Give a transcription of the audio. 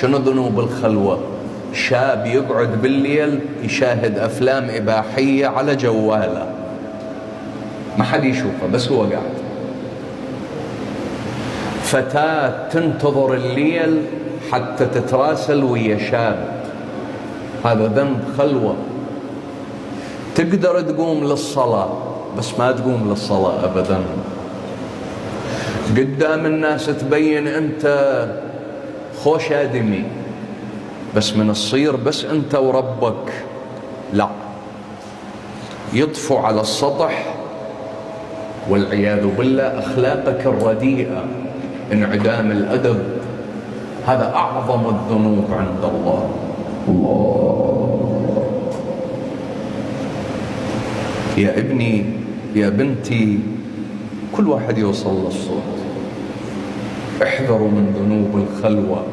شنو ذنوب الخلوة؟ شاب يقعد بالليل يشاهد أفلام إباحية على جواله، ما حد يشوفه بس هو قاعد. فتاة تنتظر الليل حتى تتراسل ويا شاب، هذا ذنب خلوة. تقدر تقوم للصلاة بس ما تقوم للصلاة أبدا. قدام الناس تبين أنت خوش آدمي، بس من الصير بس أنت وربك لا، يطفو على السطح والعياذ بالله أخلاقك الرديئة، انعدام الأدب. هذا أعظم الذنوب عند الله. يا ابني يا بنتي، كل واحد يوصل للصوت، احذروا من ذنوب الخلوة.